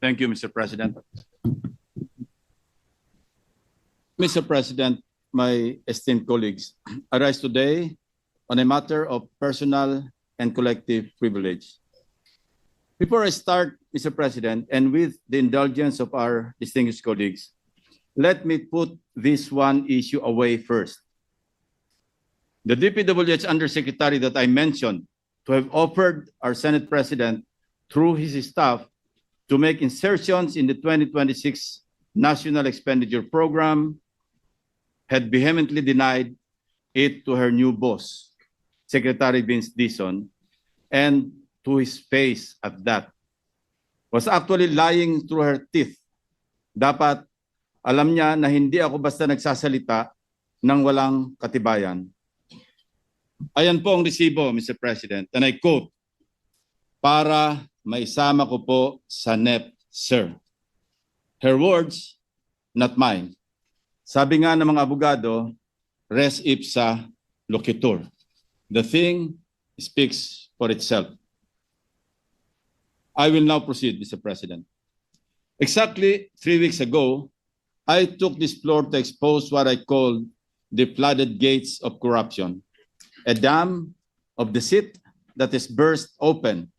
Thank you, Mr. President. Mr. President, my esteemed colleagues, I rise today on a matter of personal and collective privilege. Before I start, Mr. President, and with the indulgence of our distinguished colleagues, let me put this one issue away first. The DPWH Undersecretary that I mentioned to have offered our Senate President through his staff to make insertions in the 2026 National Expenditure Program had vehemently denied it to her new boss, Secretary Vince Dizon, and to his face at that. Was actually lying through her teeth. Dapat alam niya na hindi ako basta nagsasalita ng walang katibayan. Ayan po ang resibo, Mr. President, and I quote, para maisama ko po sa NEP, sir. Her words, not mine. Sabi nga ng mga abogado, res ipsa loquitur. The thing speaks for itself. I will now proceed, Mr. President. Exactly 3 weeks ago, I took this floor to expose what I call the flooded gates of corruption, a dam of deceit that is burst open,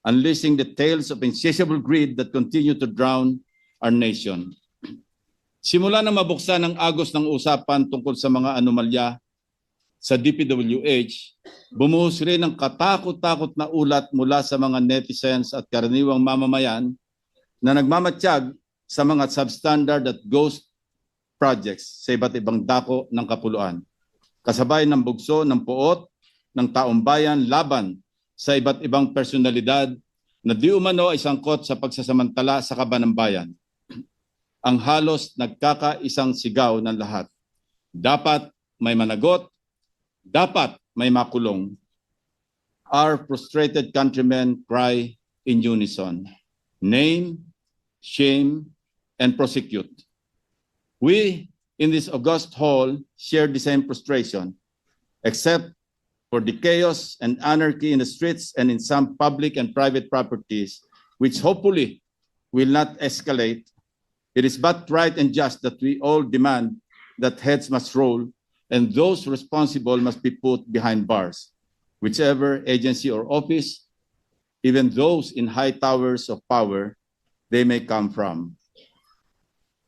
unleashing the tales of insatiable greed that continue to drown our nation. Simula na mabuksan ang agos ng usapan tungkol sa mga anomalya sa DPWH, bumuhos rin ang katakot-takot na ulat mula sa mga netizens at karaniwang mamamayan na nagmamatsyag sa mga substandard at ghost projects sa iba't ibang dako ng kapuluan. Kasabay ng bugso ng puot ng taong bayan laban sa iba't ibang personalidad na di umano ay sangkot sa pagsasamantala sa kaban ng bayan. Ang halos nagkakaisang sigaw ng lahat. Dapat may managot, dapat may makulong. Our frustrated countrymen cry in unison. Name, shame, and prosecute. We in this august hall share the same frustration, except for the chaos and anarchy in the streets and in some public and private properties, which hopefully will not escalate. It is but right and just that we all demand that heads must roll and those responsible must be put behind bars, whichever agency or office, even those in high towers of power, they may come from.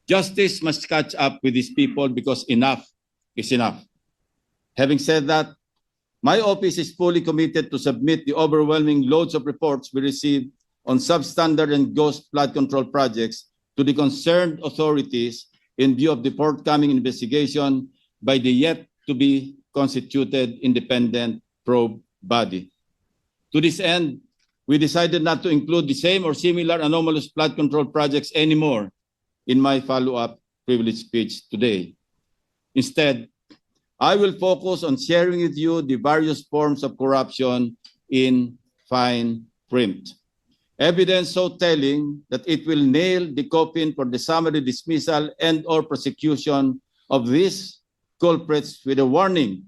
Justice must catch up with these people because enough is enough. Having said that, my office is fully committed to submit the overwhelming loads of reports we receive on substandard and ghost flood control projects to the concerned authorities in view of the forthcoming investigation by the yet-to-be constituted independent probe body. To this end, we decided not to include the same or similar anomalous flood control projects anymore in my follow-up privilege speech today. Instead, I will focus on sharing with you the various forms of corruption in fine print. Evidence so telling that it will nail the coffin for the summary dismissal and or prosecution of these culprits with a warning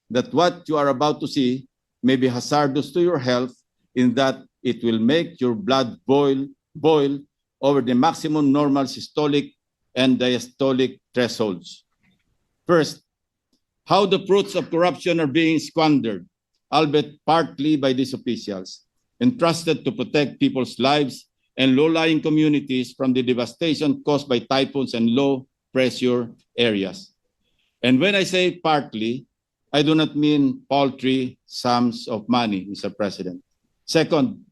that what you are about to see may be hazardous to your health in that it will make your blood boil over the maximum normal systolic and diastolic thresholds. First, how the fruits of corruption are being squandered, albeit partly by these officials, entrusted to protect people's lives and low-lying communities from the devastation caused by typhoons and low-pressure areas. And when I say partly, I do not mean paltry sums of money, Mr. President. Second,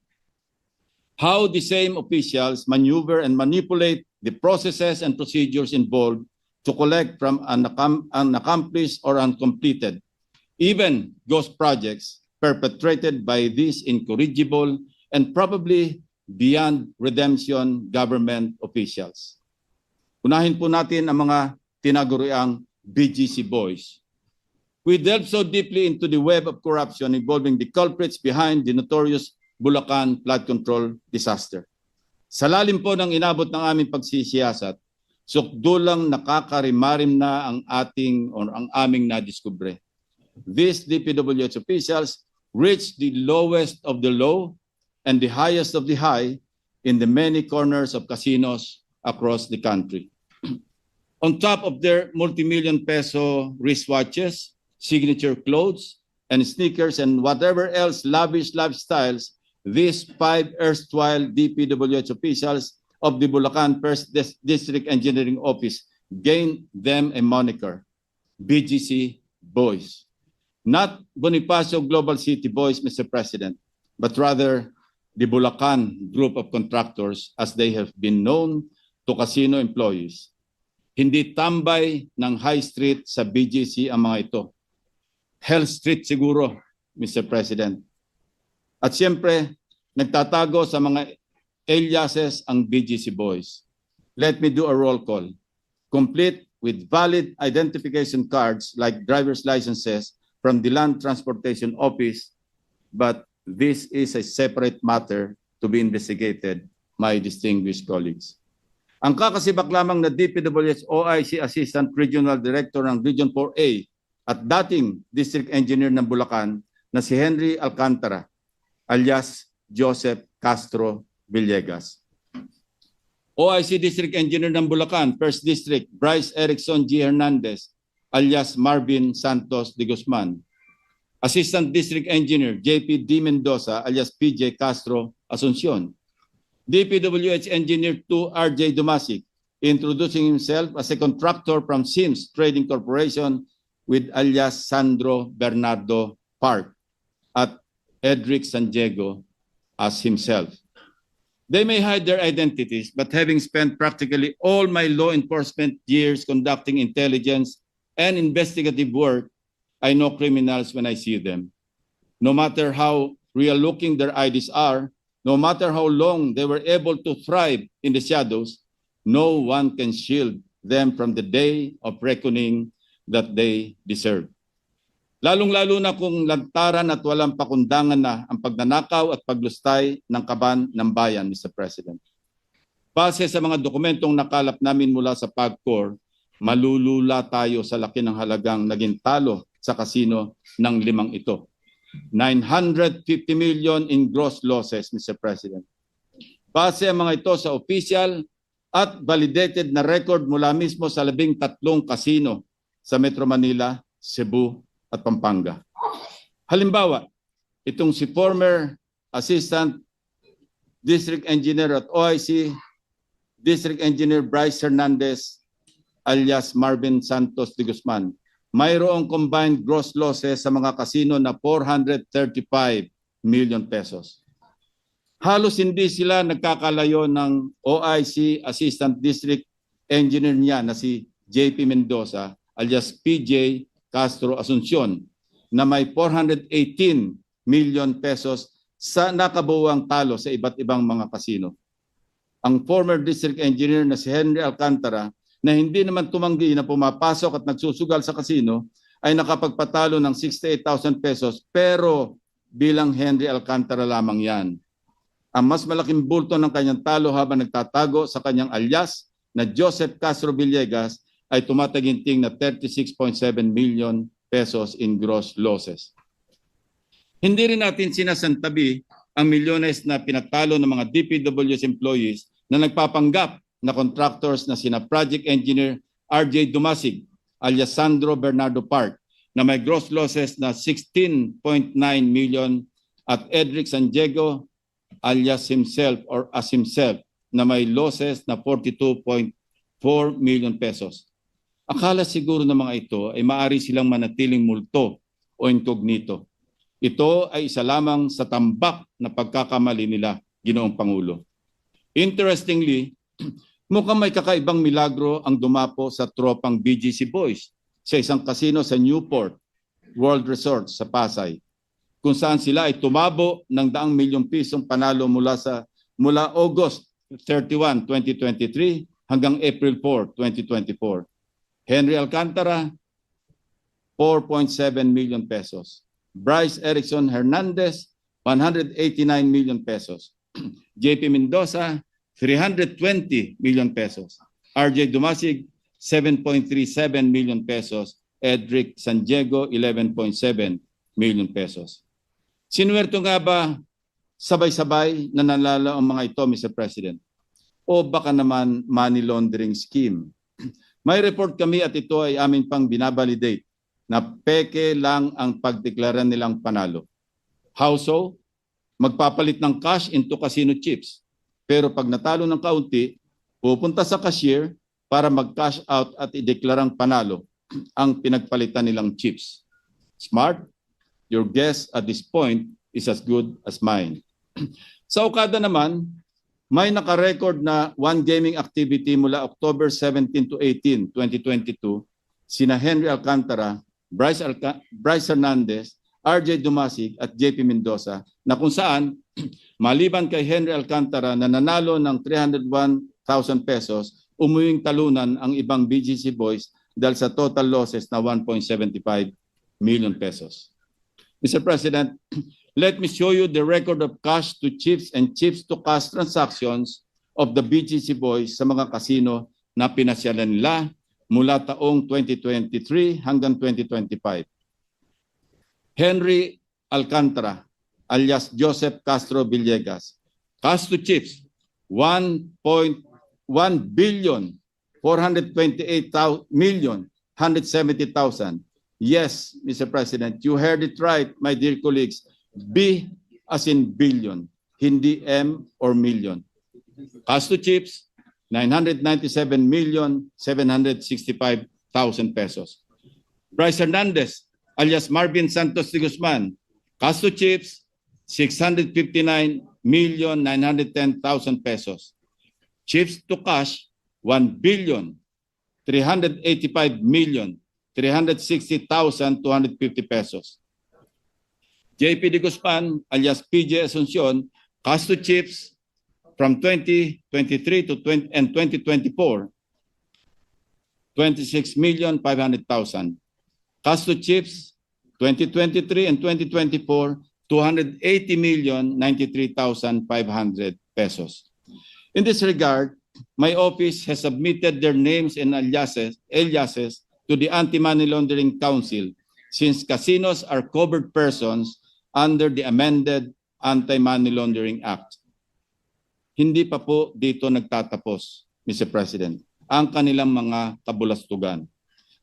how the same officials maneuver and manipulate the processes and procedures involved to collect from unaccomplished or uncompleted, even ghost projects perpetrated by these incorrigible and probably beyond redemption government officials. Unahin po natin ang mga tinaguriang BGC boys. We delve so deeply into the web of corruption involving the culprits behind the notorious Bulacan flood control disaster. Sa lalim po ng inabot ng aming pagsisiyasat, sukdulang nakakarimarim na ang aming nadiskubre. These DPWH officials reached the lowest of the low and the highest of the high in the many corners of casinos across the country. On top of their multi-million peso wristwatches, signature clothes, and sneakers, and whatever else lavish lifestyles, these 5 erstwhile DPWH officials of the Bulacan First District Engineering Office gained them a moniker, BGC Boys. Not Bonifacio Global City Boys, Mr. President, but rather the Bulacan group of contractors as they have been known to casino employees. Hindi tambay ng High Street sa BGC ang mga ito. Hell Street siguro, Mr. President. At siyempre, nagtatago sa mga aliases ang BGC Boys. Let me do a roll call, complete with valid identification cards like driver's licenses from the Land Transportation Office, but this is a separate matter to be investigated, my distinguished colleagues. Ang kakasibak lamang na DPWH OIC Assistant Regional Director ng Region 4A at dating District Engineer ng Bulacan na si Henry Alcantara alias Joseph Castro Villegas. OIC District Engineer ng Bulacan, First District, Bryce Erickson G. Hernandez alias Marvin Santos de Guzman. Assistant District Engineer JP D. Mendoza alias PJ Castro Asuncion. DPWH Engineer 2 RJ Dumasig, introducing himself as a contractor from Sims Trading Corporation with alias Sandro Bernardo Park at Edric San Diego as himself. They may hide their identities, but having spent practically all my law enforcement years conducting intelligence and investigative work, I know criminals when I see them. No matter how real-looking their IDs are, no matter how long they were able to thrive in the shadows, no one can shield them from the day of reckoning that they deserve. Lalong-lalo na kung lantaran at walang pakundangan na ang pagnanakaw at paglustay ng kaban ng bayan, Mr. President. Base sa mga dokumentong nakalap namin mula sa PAGCOR, malulula tayo sa laki ng halagang naging talo sa kasino ng 5 ito. 950 million in gross losses, Mr. President. Base ang mga ito sa official at validated na record mula mismo sa 13 kasino sa Metro Manila, Cebu at Pampanga. Halimbawa, itong si former Assistant District Engineer at OIC, District Engineer Bryce Hernandez alias Marvin Santos de Guzman, mayroong combined gross losses sa mga kasino na 435 million pesos. Halos hindi sila nagkakalayo ng OIC Assistant District Engineer niya na si JP Mendoza alias PJ Castro Asuncion na may 418 million pesos sa nakabuwang talo sa iba't ibang mga kasino. Ang former District Engineer na si Henry Alcantara na hindi naman tumanggi na pumapasok at nagsusugal sa kasino ay nakapagpatalo ng 68,000 pesos pero bilang Henry Alcantara lamang yan. Ang mas malaking bulto ng kanyang talo habang nagtatago sa kanyang alias na Joseph Castro Villegas ay tumataginting na 36.7 million pesos in gross losses. Hindi rin natin sinasantabi ang milyones na pinatalo ng mga DPWH employees na nagpapanggap na contractors na sina Project Engineer RJ Dumasig alias Sandro Bernardo Park na may gross losses na 16.9 million at Edric San Diego alias himself or as himself na may losses na 42.4 million pesos. Akala siguro ng mga ito ay maaari silang manatiling multo o incognito. Ito ay isa lamang sa tambak na pagkakamali nila, Ginoong Pangulo. Interestingly, mukhang may kakaibang milagro ang dumapo sa tropang BGC Boys sa isang kasino sa Newport World Resort sa Pasay, kung saan sila ay tumabo ng 100 milyong pisong panalo mula August 31, 2023 hanggang April 4, 2024. Henry Alcantara, 4.7 million pesos. Bryce Erickson Hernandez, 189 million pesos. JP Mendoza, 320 million pesos. RJ Dumasig, 7.37 million pesos. Edric San Diego, 11.7 million pesos. Sinuwerto nga ba sabay-sabay nananalo ang mga ito, Mr. President? O baka naman money laundering scheme? May report kami at ito ay amin pang binabalidate na peke lang ang pagdeklara nilang panalo. How so? Magpapalit ng cash into casino chips. Pero pag natalo ng kaunti, pupunta sa cashier para mag-cash out at ideklarang panalo ang pinagpalitan nilang chips. Smart? Your guess at this point is as good as mine. Sa Okada naman, may nakarecord na one gaming activity mula October 17 to 18, 2022, sina Henry Alcantara, Bryce Hernandez, RJ Dumasig at JP Mendoza, na kung saan maliban kay Henry Alcantara na nanalo ng 301,000 pesos, umuwing talunan ang ibang BGC boys dahil sa total losses na 1.75 million pesos. Mr. President, let me show you the record of cash to chips and chips to cash transactions of the BGC boys sa mga kasino na pinasyalan nila mula taong 2023 hanggang 2025. Henry Alcantara, alias Joseph Castro Villegas, cash to chips, 1.1 billion 428,170,000. Yes, Mr. President, you heard it right, my dear colleagues. B as in billion, hindi M or million. Cash to chips, 997,765,000 pesos. Bryce Hernandez, alias Marvin Santos de Guzman, cash to chips, 659,910,000 pesos. Chips to cash, 1,385,360,250 pesos. JP de Guzman, alias PJ Asuncion, cash to chips from 2023 to 2024, 26,500,000. Cash to chips, 2023 and 2024, 280,093,500 pesos. In this regard, my office has submitted their names and aliases to the Anti-Money Laundering Council since casinos are covered persons under the amended Anti-Money Laundering Act. Hindi pa po dito nagtatapos, Mr. President, ang kanilang mga kabulastugan.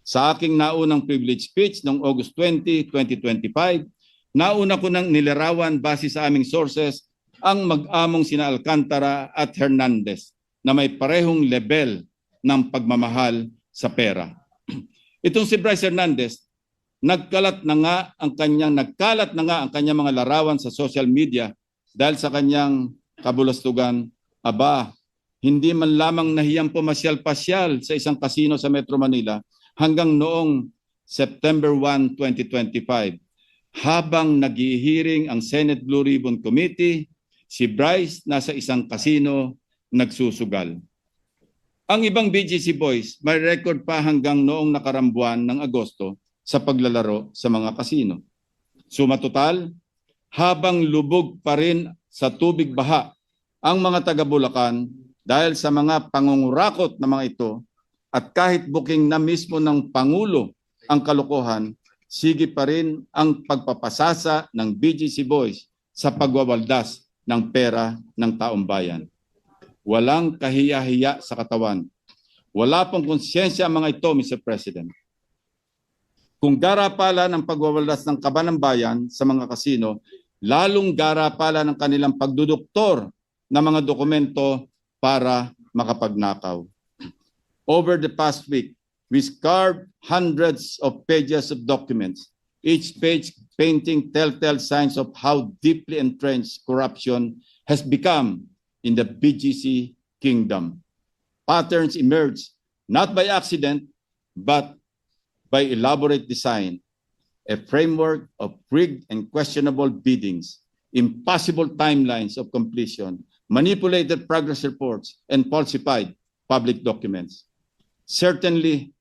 Sa aking naunang privilege speech noong August 20, 2025, nauna ko nang nilarawan base sa aming sources ang mag-among sina Alcantara at Hernandez na may parehong level ng pagmamahal sa pera. Itong si Bryce Hernandez, nagkalat na nga ang kanyang mga larawan sa social media dahil sa kanyang kabulastugan. Aba, hindi man lamang nahiyang pumasyal-pasyal sa isang kasino sa Metro Manila hanggang noong September 1, 2025. Habang naghihiring ang Senate Blue Ribbon Committee, si Bryce nasa isang kasino nagsusugal. Ang ibang BGC boys may record pa hanggang noong nakarambuan ng Agosto sa paglalaro sa mga kasino. Suma total, habang lubog pa rin sa tubig baha ang mga taga Bulacan dahil sa mga pangungurakot na mga ito at kahit booking na mismo ng Pangulo ang kalokohan, sige pa rin ang pagpapasasa ng BGC boys sa pagwawaldas ng pera ng taong bayan. Walang kahiya-hiya sa katawan. Wala pong konsyensya ang mga ito, Mr. President. Kung garapala ng pagwawaldas ng kaban ng bayan sa mga kasino, lalong garapala ng kanilang pagduduktor ng mga dokumento para makapagnakaw. Over the past week, we scoured hundreds of pages of documents, each page painting telltale signs of how deeply entrenched corruption has become in the BGC kingdom. Patterns emerge not by accident, but by elaborate design, a framework of rigged and questionable biddings, impossible timelines of completion, manipulated progress reports, and falsified public documents. Certainly,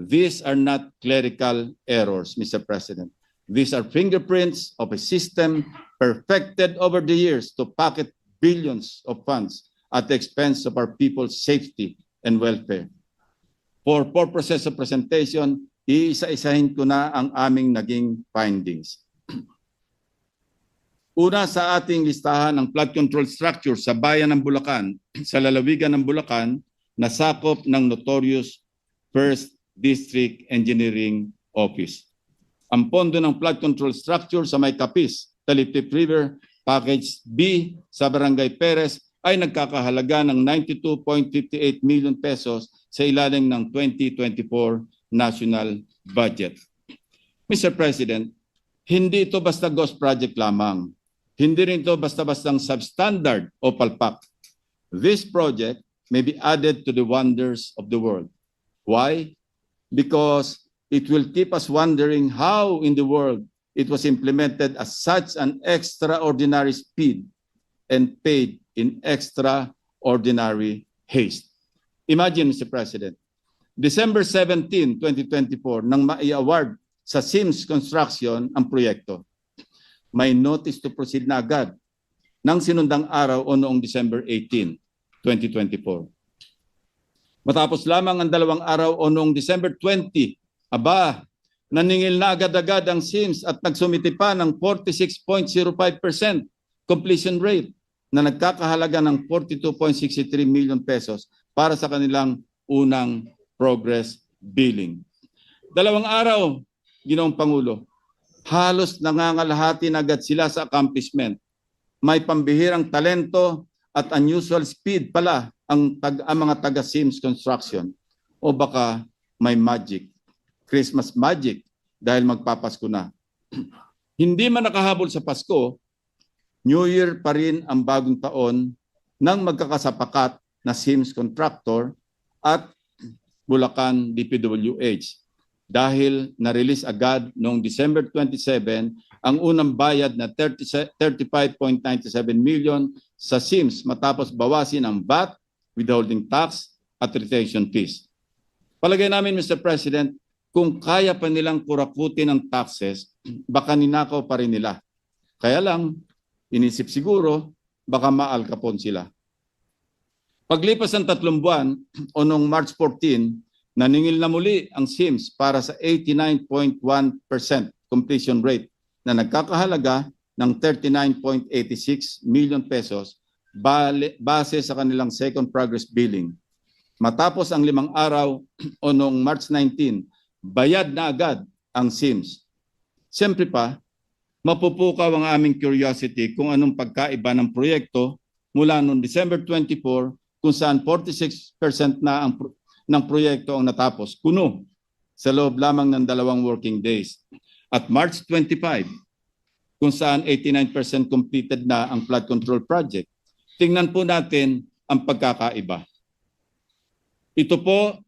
these are not clerical errors, Mr. President. These are fingerprints of a system perfected over the years to pocket billions of funds at the expense of our people's safety and welfare. For purposes of presentation, iisa-isahin ko na ang aming naging findings. Una sa ating listahan ng flood control structure sa bayan ng Bulacan, sa lalawigan ng Bulacan, na sakop ng notorious First District Engineering Office. Ang pondo ng flood control structure sa may Capiz, Taliptip River, Package B sa Barangay Perez ay nagkakahalaga ng 92.58 million pesos sa ilalim ng 2024 national budget. Mr. President, hindi ito basta ghost project lamang. Hindi rin ito basta-bastang substandard o palpak. This project may be added to the wonders of the world. Why? Because it will keep us wondering how in the world it was implemented at such an extraordinary speed and paid in extraordinary haste. Imagine, Mr. President, December 17, 2024, nang mai-award sa Sims Construction ang proyekto, may notice to proceed na agad ng sinundang araw o noong December 18, 2024. Matapos lamang ang 2 araw o noong December 20, naningil na agad-agad ang Sims at nagsumiti pa ng 46.05% completion rate na nagkakahalaga ng 42.63 million pesos para sa kanilang unang progress billing. 2 araw, Ginoong Pangulo, halos nangangalahati na agad sila sa accomplishment. May pambihirang talento at unusual speed pala ang mga taga-Sims Construction. O baka may magic, Christmas magic, dahil magpapasko na. Hindi man nakahabol sa Pasko, New Year pa rin ang bagong taon ng magkakasapakat na Sims Contractor at Bulacan DPWH. Dahil na-release agad noong December 27 ang unang bayad na 35.97 million sa Sims matapos bawasin ang VAT, withholding tax at retention fees. Palagay namin, Mr. President, kung kaya pa nilang kurakutin ang taxes, baka ninakaw pa rin nila. Kaya lang, inisip siguro, baka maalkapon sila. Paglipas ng 3 buwan o noong March 14, naningil na muli ang Sims para sa 89.1% completion rate na nagkakahalaga ng 39.86 million pesos base sa kanilang second progress billing. Matapos ang 5 araw o noong March 19, bayad na agad ang Sims. Siyempre pa, mapupukaw ang aming curiosity kung anong pagkaiba ng proyekto mula noong December 24 kung saan 46% na ng proyekto ang natapos, kuno, sa loob lamang ng 2 working days. At March 25, kung saan 89% completed na ang flood control project. Tingnan po natin ang pagkakaiba. Ito po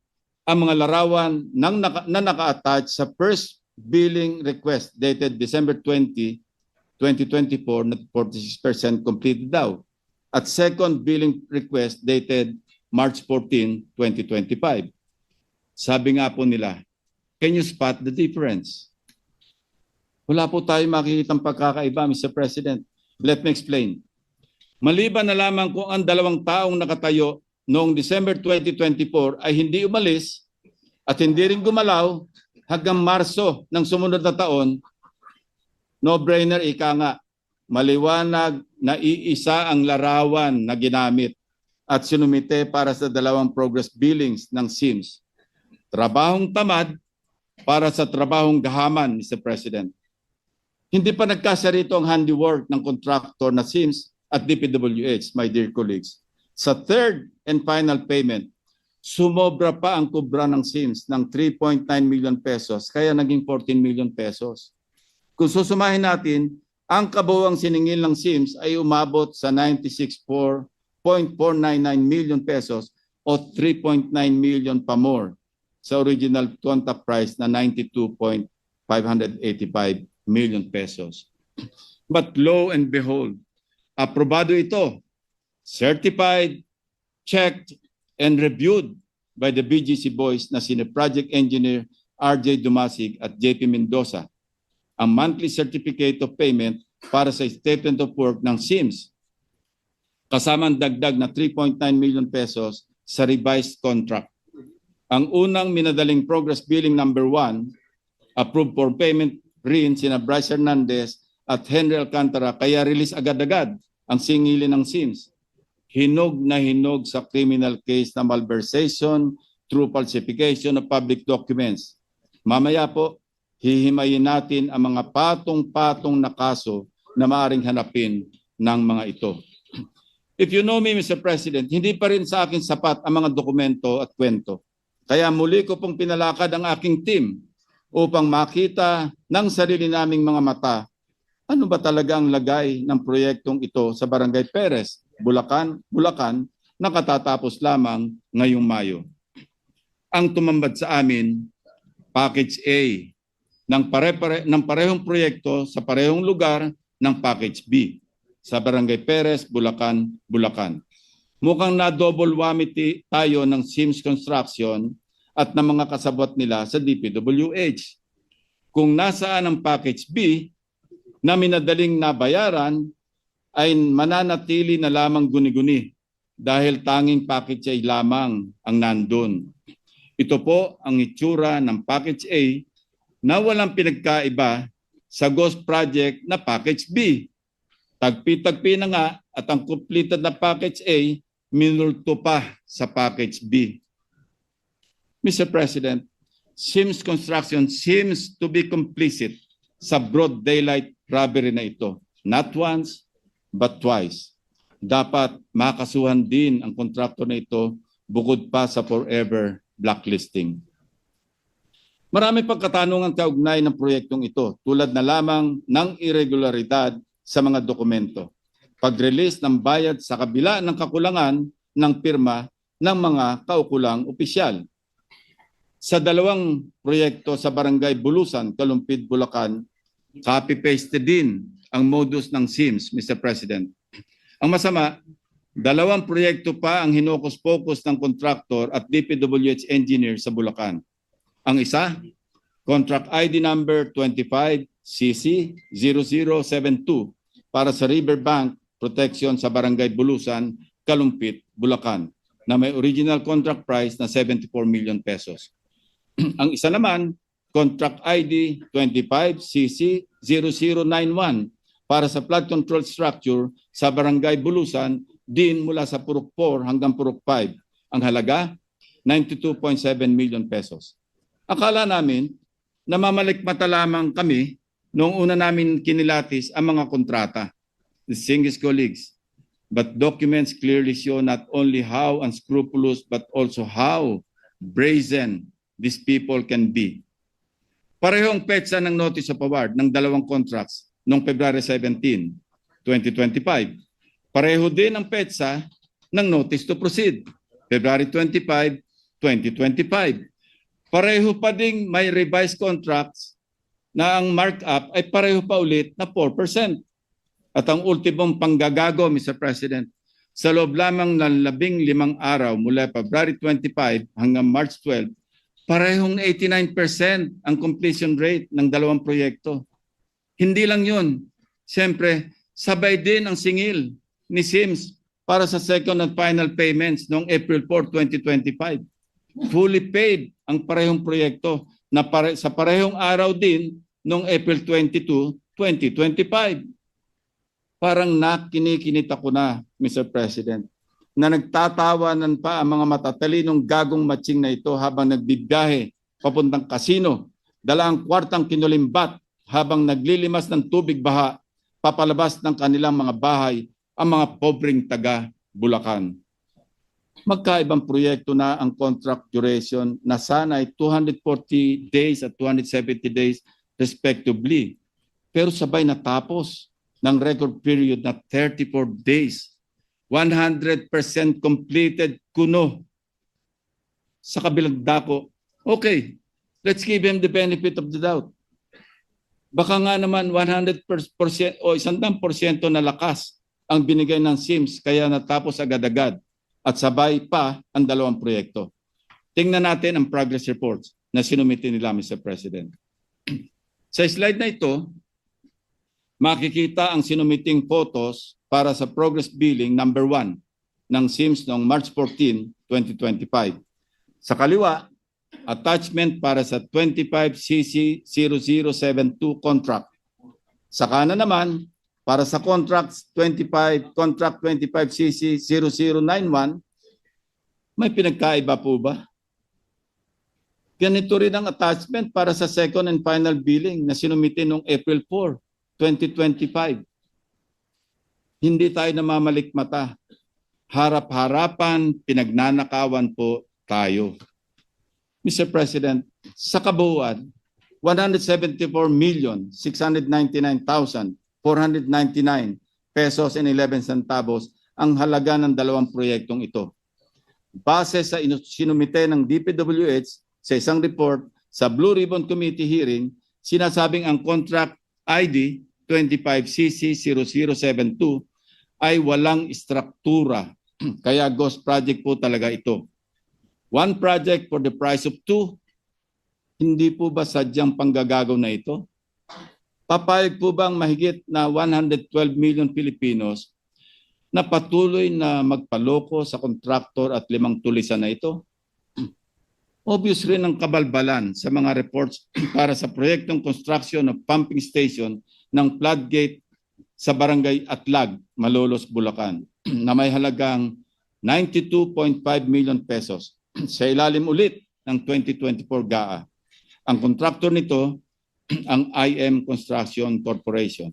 ang mga larawan na naka-attach sa first billing request dated December 20, 2024 na 46% completed daw. At second billing request dated March 14, 2025. Sabi nga po nila, can you spot the difference? Wala po tayo makikitang pagkakaiba, Mr. President. Let me explain. Maliban na lamang kung ang 2 taong nakatayo noong December 2024 ay hindi umalis at hindi rin gumalaw hanggang Marso ng sumunod na taon, no-brainer ika nga, maliwanag na iisa ang larawan na ginamit at sinumite para sa 2 progress billings ng Sims. Trabahong tamad para sa trabahong gahaman, Mr. President. Hindi pa nagkasya rito ang handiwork ng contractor na Sims at DPWH, my dear colleagues. Sa third and final payment, sumobra pa ang kubra ng Sims ng 3.9 million pesos, kaya naging 14 million pesos. Kung susumahin natin, ang kabuuang siningil ng Sims ay umabot sa 96.499 million pesos o 3.9 million pa more sa original contract price na 92.585 million pesos. But lo and behold, aprobado ito, certified, checked, and reviewed by the BGC boys na sina Project Engineer RJ Dumasig at JP Mendoza, ang monthly certificate of payment para sa statement of work ng Sims, kasamang dagdag na 3.9 million pesos sa revised contract. Ang unang minadaling progress billing number 1, approved for payment rin sina Bryce Hernandez at Henry Alcantara kaya release agad-agad ang singilin ng SIMS. Hinog na hinog sa criminal case na malversation through falsification of public documents. Mamaya po, hihimayin natin ang mga patong-patong na kaso na maaaring hanapin ng mga ito. If you know me, Mr. President, hindi pa rin sa akin sapat ang mga dokumento at kwento. Kaya muli ko pong pinalakad ang aking team upang makita ng sarili naming mga mata ano ba talaga ang lagay ng proyektong ito sa Barangay Perez, Bulacan, na katatapos lamang ngayong Mayo. Ang tumambad sa amin, Package A, ng parehong proyekto sa parehong lugar ng Package B sa Barangay Perez, Bulacan. Mukhang na-double whammy tayo ng SIMS Construction at ng mga kasabot nila sa DPWH. Kung nasaan ang Package B na minadaling nabayaran, ay mananatili na lamang guni-guni dahil tanging package A lamang ang nandun. Ito po ang itsura ng Package A na walang pinagkaiba sa ghost project na Package B. Tagpi-tagpi na nga at ang completed na Package A minulto pa sa Package B. Mr. President, SIMS Construction seems to be complicit sa broad daylight robbery na ito. Not once, but twice. Dapat makasuhan din ang kontraktor na ito bukod pa sa forever blacklisting. Marami pang katanungan kaugnay ng proyektong ito tulad na lamang ng irregularidad sa mga dokumento. Pag-release ng bayad sa kabila ng kakulangan ng pirma ng mga kaukulang opisyal. Sa dalawang proyekto sa Barangay Bulusan, Kalumpit, Bulacan, copy-paste din ang modus ng SIMS, Mr. President. Ang masama, dalawang proyekto pa ang hinokus-pokus ng kontraktor at DPWH engineer sa Bulacan. Ang isa, Contract ID number 25CC0072 para sa Riverbank Protection sa Barangay Bulusan, Kalumpit, Bulacan, na may original contract price na 74 million pesos. Ang isa naman, Contract ID 25CC0091 para sa flood control structure sa Barangay Bulusan din mula sa Purok 4 hanggang Purok 5. Ang halaga, 92.7 million pesos. Akala namin na mamalikmata lamang kami noong una namin kinilatis ang mga kontrata, distinguished colleagues. But documents clearly show not only how unscrupulous but also how brazen these people can be. Parehong petsa ng notice of award ng dalawang contracts noong February 17, 2025. Pareho din ang petsa ng notice to proceed, February 25, 2025. Pareho pa ding may revised contracts na ang markup ay pareho pa ulit na 4%. At ang ultimong panggagago, Mr. President, sa loob lamang ng 15 araw mula February 25 hanggang March 12, parehong 89% ang completion rate ng dalawang proyekto. Hindi lang yun. Siyempre, sabay din ang singil ni SIMS para sa second and final payments noong April 4, 2025. Fully paid ang parehong proyekto na sa parehong araw din noong April 22, 2025. Parang nakinikinit ako na, Mr. President, na nagtatawanan pa ang mga matatalinong gagong matching na ito habang nagbibiyahe papuntang kasino, dala ang kwartang kinulimbat habang naglilimas ng tubig baha, papalabas ng kanilang mga bahay ang mga pobreng taga Bulacan. Magkaibang proyekto na ang contract duration na sana ay 240 days at 270 days respectively. Pero sabay natapos ng record period na 34 days. 100% completed kuno. Sa kabilang dako, okay, let's give him the benefit of the doubt. Baka nga naman 100% o 100% na lakas ang binigay ng SIMS kaya natapos agad-agad at sabay pa ang dalawang proyekto. Tingnan natin ang progress reports na sinumiti nila, Mr. President. Sa slide na ito, makikita ang sinumiting photos para sa progress billing number 1 ng SIMS noong March 14, 2025. Sa kaliwa, attachment para sa 25CC0072 contract Sa kanan naman, para sa contract 25CC0091, may pinagkaiba po ba? Ganito rin ang attachment para sa second and final billing na sinumite noong April 4, 2025. Hindi tayo namamalikmata. Harap-harapan, pinagnanakawan po tayo. Mr. President, sa kabuuan, 174,699,499 pesos and 11 centavos ang halaga ng dalawang proyektong ito. Base sa sinumite ng DPWH sa isang report sa Blue Ribbon Committee hearing, sinasabing ang contract ID 25CC0072 ay walang struktura. Kaya ghost project po talaga ito. One project for the price of two. Hindi po ba sadyang panggagago na ito? Papayag po bang mahigit na 112 million Filipinos na patuloy na magpaloko sa kontraktor at 5 tulisan na ito? Obvious rin ang kabalbalan sa mga reports para sa proyektong construction of pumping station ng floodgate sa Barangay Atlag, Malolos, Bulacan na may halagang 92.5 million pesos sa ilalim ulit ng 2024 GAA. Ang kontraktor nito, ang IM Construction Corporation.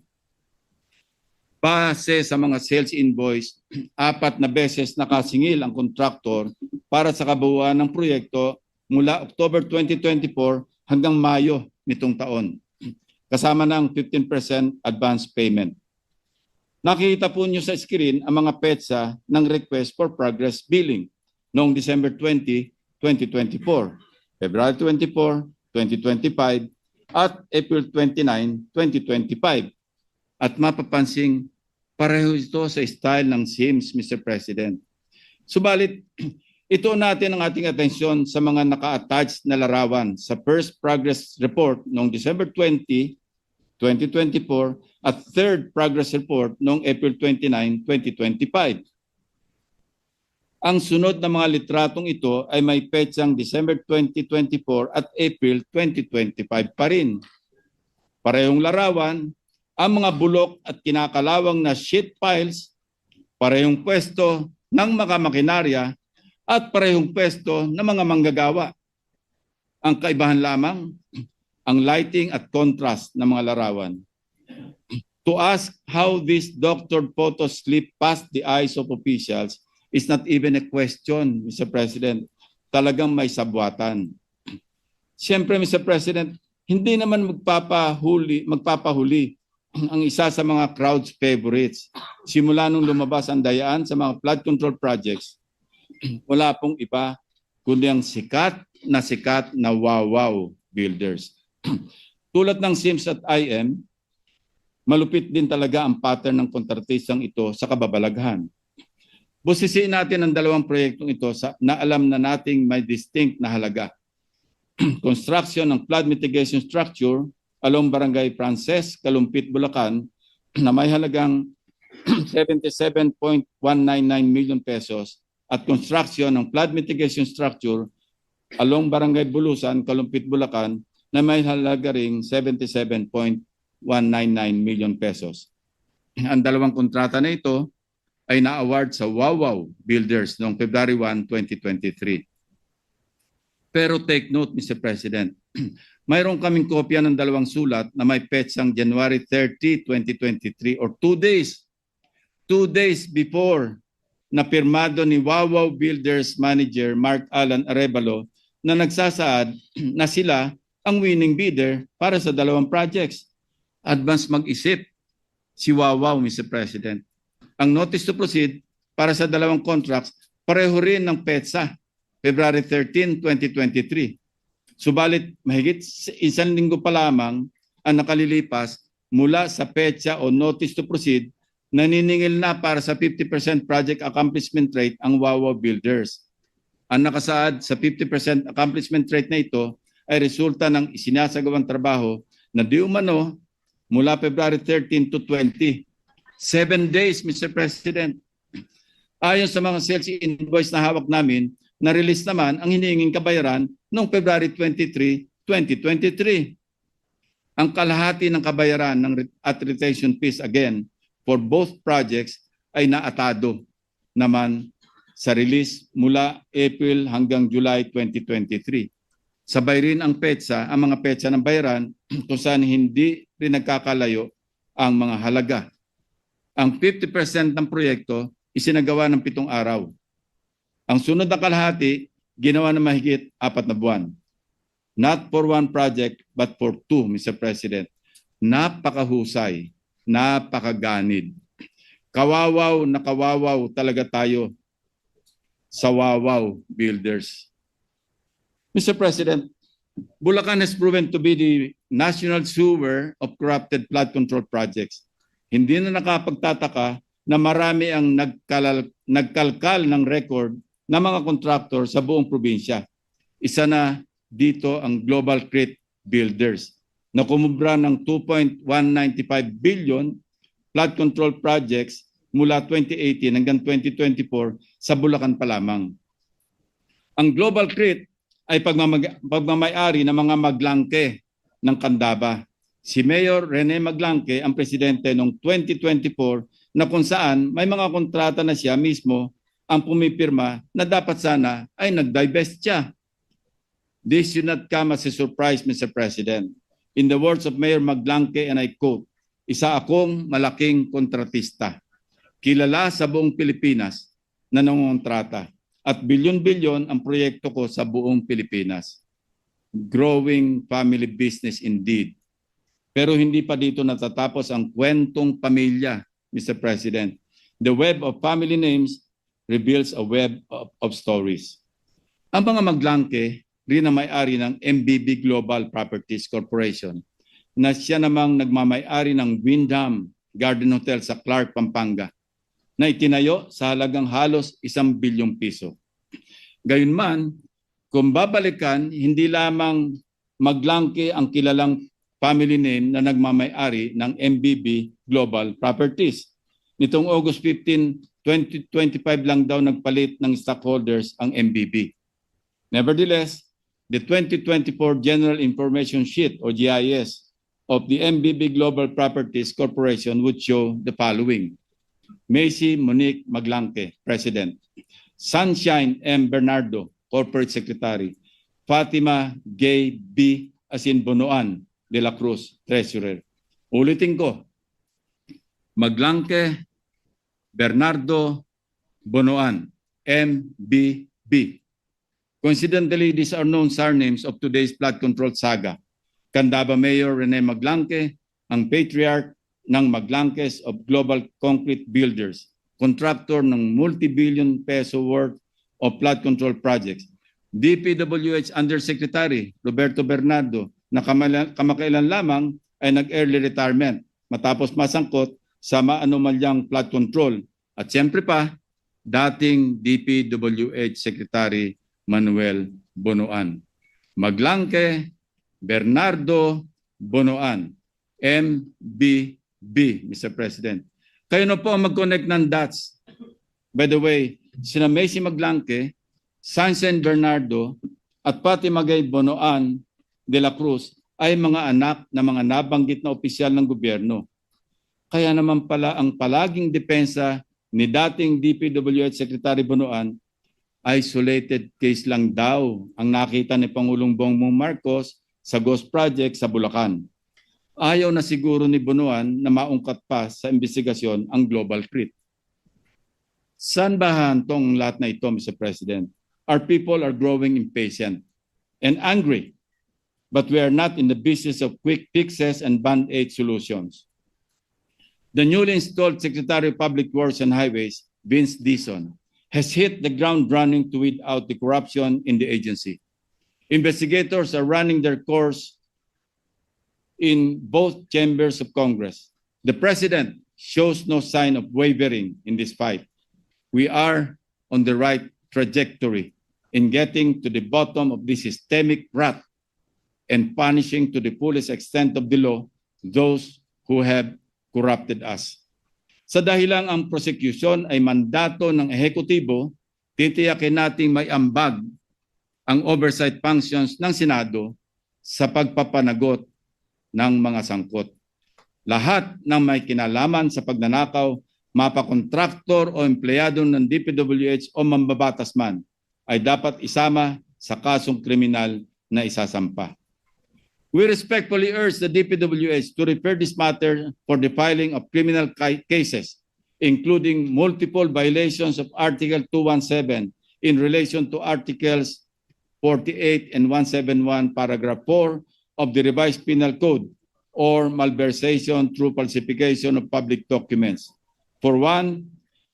Base sa mga sales invoice, 4 na beses nakasingil ang kontraktor para sa kabuuan ng proyekto mula October 2024 hanggang Mayo nitong taon, kasama ng 15% advance payment. Nakikita po niyo sa screen ang mga petsa ng request for progress billing noong December 20, 2024, February 24, 2025, at April 29, 2025. At mapapansing pareho ito sa style ng SIMS, Mr. President. Subalit, ito natin ang ating atensyon sa mga naka-attached na larawan sa first progress report noong December 20, 2024 at third progress report noong April 29, 2025. Ang sunod na mga litratong ito ay may petsang December 2024 at April 2025 pa rin. Parehong larawan, ang mga bulok at kinakalawang na sheet piles, parehong pwesto ng mga makinarya at parehong pwesto ng mga manggagawa. Ang kaibahan lamang, ang lighting at contrast ng mga larawan. To ask how this doctored photos slip past the eyes of officials is not even a question, Mr. President. Talagang may sabwatan. Siyempre, Mr. President, hindi naman magpapahuli ang isa sa mga crowd's favorites. Simula nung lumabas ang dayaan sa mga flood control projects, wala pong iba kundi ang sikat na wow builders. Tulad ng SIMS at IM, malupit din talaga ang pattern ng kontratistang ito sa kababalaghan. Busisiin natin ang dalawang proyektong ito na alam na nating may distinct na halaga. Construction ng flood mitigation structure along Barangay Frances, Kalumpit, Bulacan na may halagang 77.199 million pesos at construction ng flood mitigation structure along Barangay Bulusan, Kalumpit, Bulacan na may halaga ring 77.199 million pesos. Ang dalawang kontrata na ito ay na-award sa Wow Builders noong February 1, 2023. Pero take note, Mr. President, mayroon kaming kopya ng dalawang sulat na may petsang January 30, 2023 or 2 days before na pirmado ni Wow Builders Manager Mark Alan Arevalo na nagsasaad na sila ang winning bidder para sa dalawang projects. Advance mag-isip si Wow, Mr. President. Ang notice to proceed para sa dalawang contracts pareho rin ng petsa, February 13, 2023. Subalit mahigit 1 linggo pa lamang ang nakalilipas mula sa petsa o notice to proceed, naniningil na para sa 50% project accomplishment rate ang Wow Builders. Ang nakasaad sa 50% accomplishment rate na ito ay resulta ng isinasagawang trabaho na di umano mula February 13 to 20. 7 days, Mr. President. Ayon sa mga sales invoice na hawak namin, na-release naman ang hinihinging kabayaran noong February 23, 2023. Ang kalahati ng kabayaran at retention fees again for both projects ay naatado naman sa release mula April hanggang July 2023. Sabay rin ang mga petsa ng bayaran kung saan hindi rin nagkakalayo ang mga halaga. Ang 50% ng proyekto isinagawa ng 7 araw. Ang sunod na kalahati, ginawa ng mahigit 4 na buwan. Not for one project, but for 2, Mr. President. Napakahusay, napakaganid. Kawawaw na kawawaw talaga tayo sa Wawaw Builders. Mr. President, Bulacan has proven to be the national sewer of corrupted flood control projects. Hindi na nakapagtataka na marami ang nagkalkal ng record ng mga kontraktor sa buong probinsya. Isa na dito ang Global Crit Builders na kumubra ng 2.195 billion flood control projects mula 2018 hanggang 2024 sa Bulacan pa lamang. Ang Global Crit ay pagmamayari ng mga maglangke ng Candaba. Si Mayor Rene Maglangke ang presidente noong 2024 na kung saan may mga kontrata na siya mismo ang pumipirma na dapat sana ay nag-divest siya. This should not come as a surprise, Mr. President. In the words of Mayor Maglangke, and I quote, "Isa akong malaking kontratista. Kilala sa buong Pilipinas na nangongontrata at bilyon-bilyon ang proyekto ko sa buong Pilipinas. Growing family business indeed." Pero hindi pa dito natatapos ang kwentong pamilya, Mr. President. The web of family names reveals a web of stories. Ang mga Maglangke rin ang may-ari ng MBB Global Properties Corporation na siya namang nagmamay-ari ng Windham Garden Hotel sa Clark, Pampanga na itinayo sa halagang halos 1 bilyong piso. Gayunman, kung babalikan, hindi lamang Maglangke ang kilalang family name na nagmamay-ari ng MBB Global Properties. Nitong August 15, 2025 lang daw nagpalit ng stockholders ang MBB. Nevertheless, the 2024 General Information Sheet or GIS of the MBB Global Properties Corporation would show the following. Macy Monique Maglangke, President. Sunshine M. Bernardo, Corporate Secretary. Fatima Gay B. Bonoan de la Cruz, Treasurer. Ulitin ko. Maglangke, Bernardo, Bonoan, MBB. Coincidentally, these are known surnames of today's flood control saga. Candaba Mayor Rene Maglangke, ang patriarch ng Maglangkes of Global Concrete Builders, contractor ng multi-billion peso worth of flood control projects. DPWH Undersecretary Roberto Bernardo na kamakailan lamang ay nag-early retirement matapos masangkot sa maanomalyang flood control. At siyempre pa, dating DPWH Secretary Manuel Bonoan. Maglangke, Bernardo, Bonoan, MBB, Mr. President. Kayo na po ang mag-connect ng dots. By the way, sina Macy Maglangke, Sunshine Bernardo, at pati Magay Bonoan de la Cruz ay mga anak na mga nabanggit na opisyal ng gobyerno. Kaya naman pala ang palaging depensa ni dating DPWH Secretary Bonoan, isolated case lang daw ang nakita ni Pangulong Bongbong Marcos sa Ghost Project sa Bulacan. Ayaw na siguro ni Bonoan na maungkat pa sa investigasyon ang Global Crit. Saan ba hantong lahat na ito, Mr. President? Our people are growing impatient and angry, but we are not in the business of quick fixes and band-aid solutions. The newly installed Secretary of Public Works and Highways, Vince Dizon, has hit the ground running to weed out the corruption in the agency. Investigators are running their course in both chambers of Congress. The President shows no sign of wavering in this fight. We are on the right trajectory in getting to the bottom of this systemic rot and punishing to the fullest extent of the law those who have corrupted us. Sa dahilang ang prosecution ay mandato ng ehekutibo, titiyakin nating may ambag ang oversight functions ng Senado sa pagpapanagot ng mga sangkot. Lahat ng may kinalaman sa pagnanakaw, mapakontraktor o empleyado ng DPWH o mambabatas man, ay dapat isama sa kasong kriminal na isasampa. We respectfully urge the DPWH to refer this matter for the filing of criminal cases, including multiple violations of Article 217 in relation to Articles 48 and 171, Paragraph 4 of the Revised Penal Code, or malversation through falsification of public documents. For one,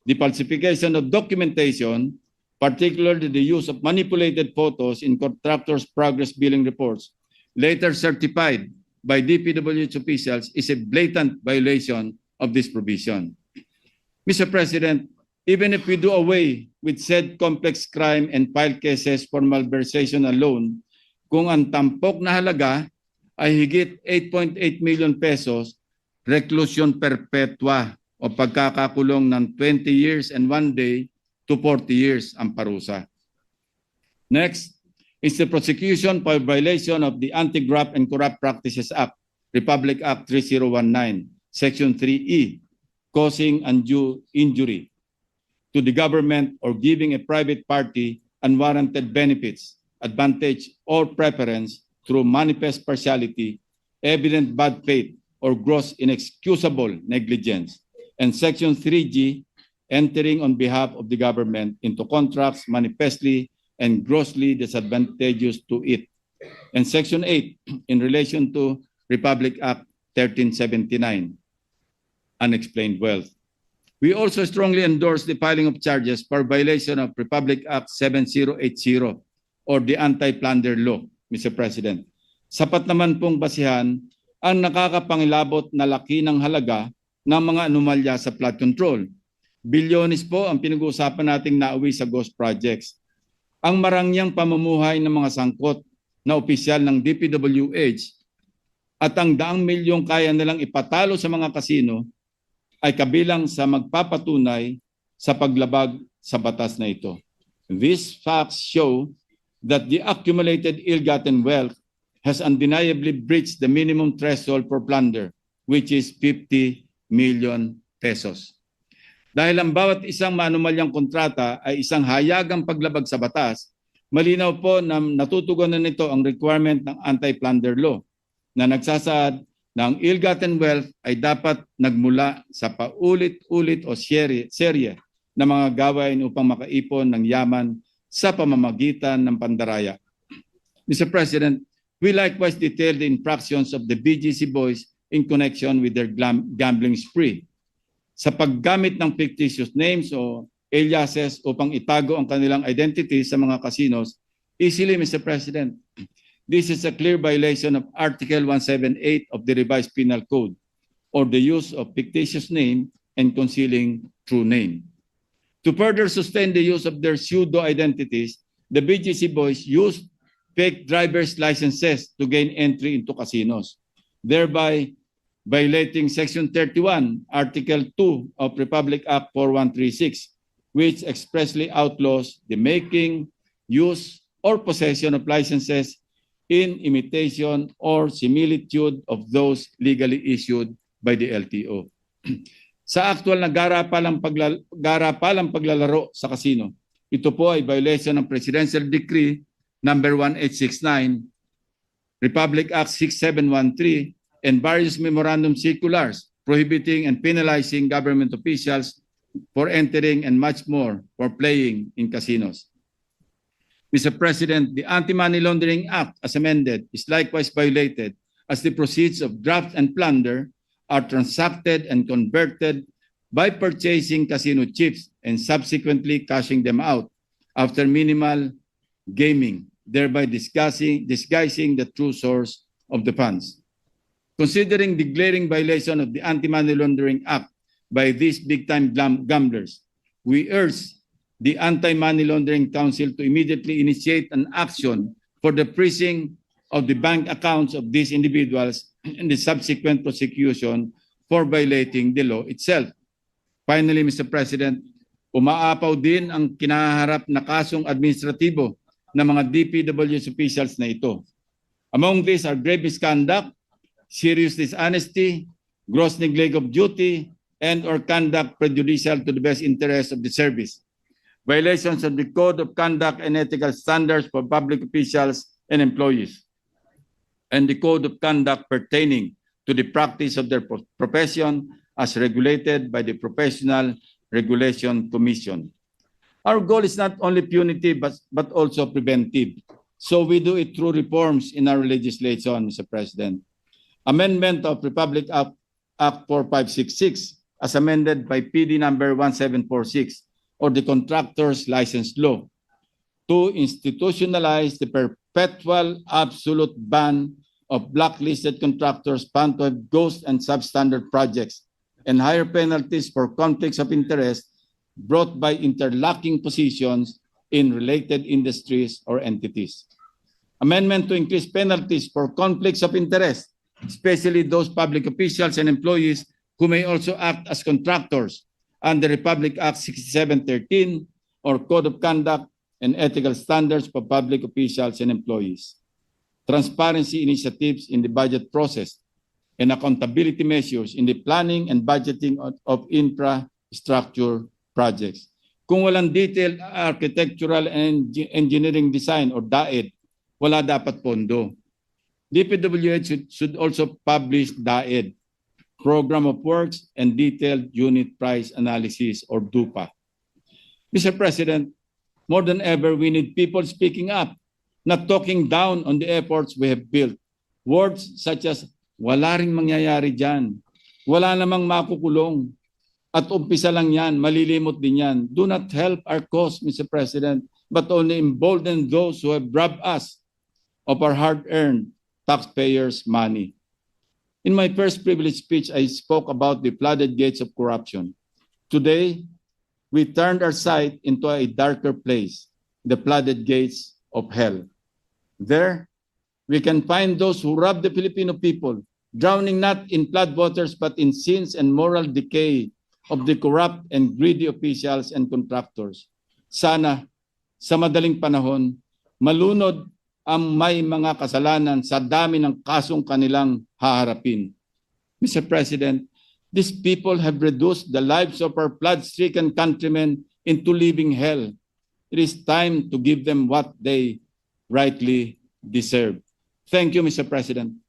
the falsification of documentation, particularly the use of manipulated photos in contractors' progress billing reports, later certified by DPWH officials, is a blatant violation of this provision. Mr. President, even if we do away with said complex crime and file cases for malversation alone, kung ang tampok na halaga ay higit 8.8 million pesos, reclusion perpetua o pagkakakulong ng 20 years and 1 day to 40 years ang parusa. Next is the prosecution for violation of the Anti-Graft and Corrupt Practices Act, Republic Act 3019, Section 3E, causing undue injury to the government or giving a private party unwarranted benefits, advantage, or preference through manifest partiality, evident bad faith, or gross inexcusable negligence. And Section 3G, entering on behalf of the government into contracts manifestly and grossly disadvantageous to it. And Section 8, in relation to Republic Act 1379, unexplained wealth. We also strongly endorse the filing of charges for violation of Republic Act 7080 or the Anti-Plunder Law, Mr. President. Sapat naman pong basihan ang nakakapangilabot na laki ng halaga ng mga anomalya sa flood control. Bilyones po ang pinag-uusapan nating nauwi sa ghost projects. Ang marangyang pamumuhay ng mga sangkot na opisyal ng DPWH at ang daang milyong kaya nilang ipatalo sa mga kasino ay kabilang sa magpapatunay sa paglabag sa batas na ito. These facts show that the accumulated ill-gotten wealth has undeniably breached the minimum threshold for plunder, which is 50 million pesos. Dahil ang bawat isang maanumalyang kontrata ay isang hayagang paglabag sa batas, malinaw po na natutugunan nito ang requirement ng anti-plunder law na nagsasaad na ang ill-gotten wealth ay dapat nagmula sa paulit-ulit o serye na mga gawain upang makaipon ng yaman sa pamamagitan ng pandaraya. Mr. President, we likewise detailed the infractions of the BGC boys in connection with their gambling spree. Sa paggamit ng fictitious names o aliases upang itago ang kanilang identity sa mga casinos, easily, Mr. President, this is a clear violation of Article 178 of the Revised Penal Code, or the use of fictitious name and concealing true name. To further sustain the use of their pseudo-identities, the BGC boys used fake driver's licenses to gain entry into casinos, thereby violating Section 31, Article 2 of Republic Act 4136, which expressly outlaws the making, use, or possession of licenses in imitation or similitude of those legally issued by the LTO. Sa actual na garapalang paglalaro sa kasino, ito po ay violation ng Presidential Decree number 1869, Republic Act 6713, and various memorandum circulars prohibiting and penalizing government officials for entering and much more for playing in casinos. Mr. President, the Anti-Money Laundering Act as amended is likewise violated as the proceeds of graft and plunder are transacted and converted by purchasing casino chips and subsequently cashing them out after minimal gaming, thereby disguising the true source of the funds. Considering the glaring violation of the Anti-Money Laundering Act by these big-time gamblers, we urge the Anti-Money Laundering Council to immediately initiate an action for the freezing of the bank accounts of these individuals and the subsequent prosecution for violating the law itself. Finally, Mr. President, umaapaw din ang kinaharap na kasong administratibo ng mga DPWH officials na ito. Among these are grave misconduct, serious dishonesty, gross neglect of duty, and or conduct prejudicial to the best interest of the service, violations of the Code of Conduct and Ethical Standards for public officials and employees, and the Code of Conduct pertaining to the practice of their profession as regulated by the Professional Regulation Commission. Our goal is not only punitive but also preventive. So we do it through reforms in our legislation, Mr. President. Amendment of Republic Act 4566 as amended by PD number 1746 or the Contractors License Law to institutionalize the perpetual absolute ban of blacklisted contractors found to have ghost and substandard projects and higher penalties for conflicts of interest brought by interlocking positions in related industries or entities. Amendment to increase penalties for conflicts of interest, especially those public officials and employees who may also act as contractors under Republic Act 6713 or Code of Conduct and Ethical Standards for Public Officials and Employees. Transparency initiatives in the budget process and accountability measures in the planning and budgeting of infrastructure projects. Kung walang detailed architectural and engineering design or DAED, wala dapat pondo. DPWH should also publish DAED, Program of Works and Detailed Unit Price Analysis or DUPA. Mr. President, more than ever, we need people speaking up, not talking down on the efforts we have built. Words such as, wala ring mangyayari dyan, wala namang makukulong, at umpisa lang yan, malilimot din yan, do not help our cause, Mr. President, but only embolden those who have robbed us of our hard-earned taxpayers' money. In my first privileged speech, I spoke about the flooded gates of corruption. Today, we turned our sight into a darker place, the flooded gates of hell. There, we can find those who rob the Filipino people, drowning not in floodwaters but in sins and moral decay of the corrupt and greedy officials and contractors. Sana, sa madaling panahon, malunod ang may mga kasalanan sa dami ng kasong kanilang haharapin. Mr. President, these people have reduced the lives of our flood-stricken countrymen into living hell. It is time to give them what they rightly deserve. Thank you, Mr. President.